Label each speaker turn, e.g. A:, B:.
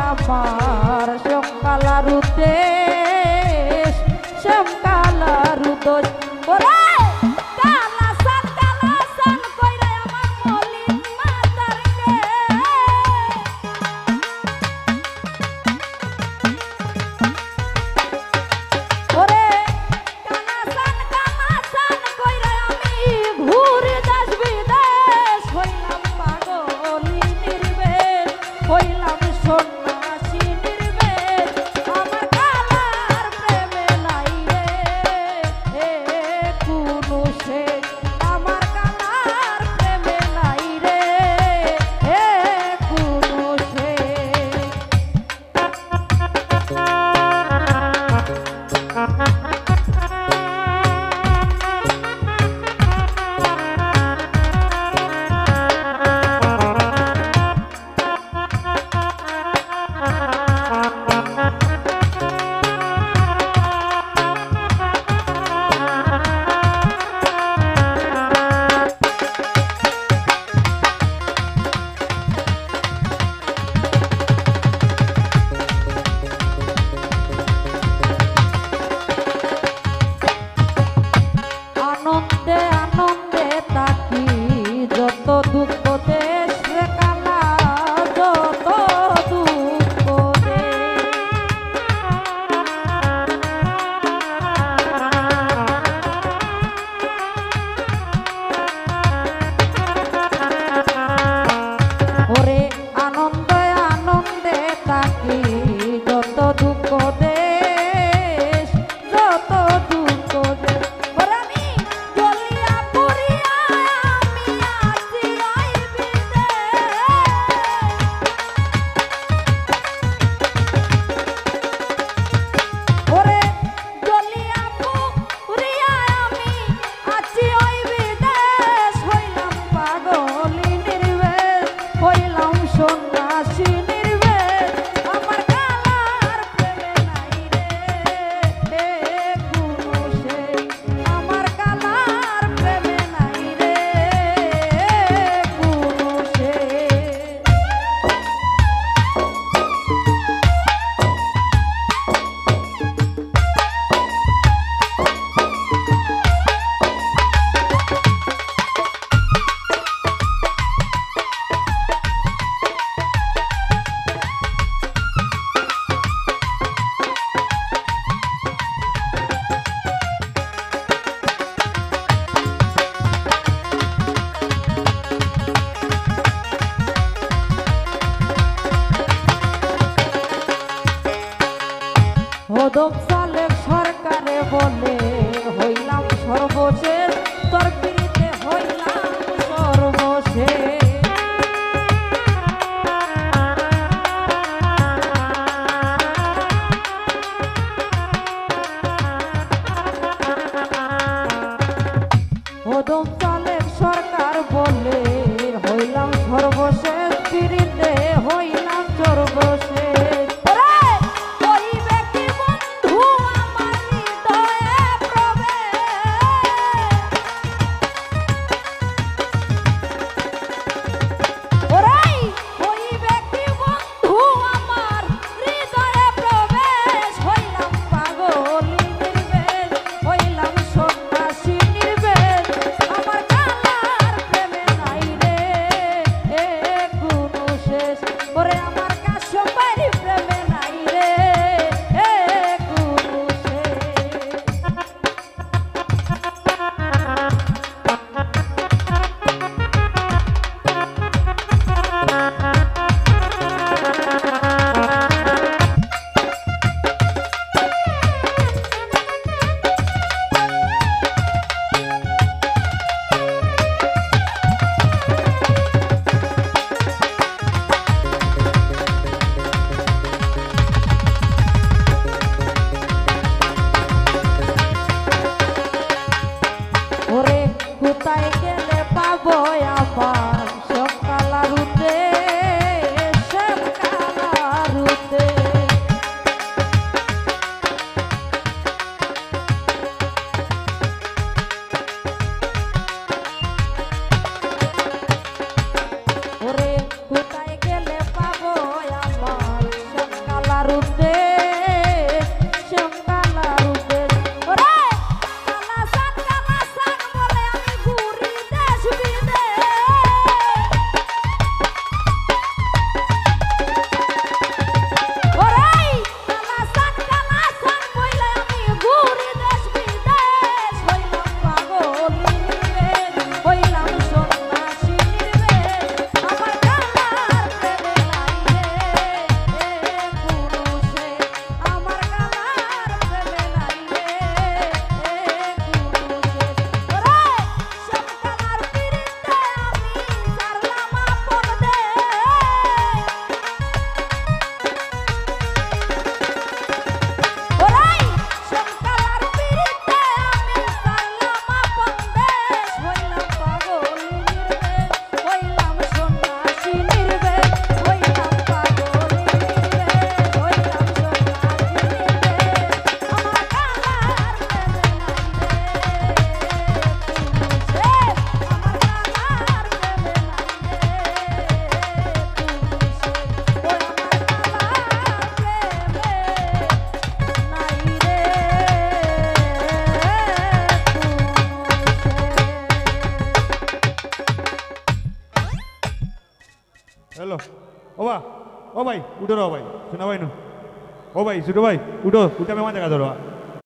A: আমার শ্যামকালারু দেশ শ্যামকালারু দোষ ওরে কালাসান কইরা আমার মলিন মাতার কে ওরে কালাসান কইরা আমি ঘুরে দেশ বিদেশ হইলাম পাগলি নির্বেশ হইলাম সন্ন্যাসী নির্বেশ আমার কালার প্রেমে নাই রে কোনো শেষ আমার কালার প্রেমে নাই রে কোনো শেষ আনন্দে আনন্দে তাকি যত দুঃখ দেশ রে কালা যত দুঃখ ওরে আনন্দে আনন্দে তাকি যত দুঃখ দেশ যত দুঃখ দেশ হদম সালেক সরকারে বলে হইলাম সর্বশেষ তোর পিড়িতে হইলাম সর্বশেষ হদম সালেক সরকার বলে হইলাম সর্বশেষ পিড়িতে হইলাম সর্বশেষ ওই ব্যক্তি বন্ধু
B: ও ভাই উঠো রে ভাই শোনা ভাই নো ও ভাই ছোটো ভাই উঠো উঠে আমার দেখা ধরো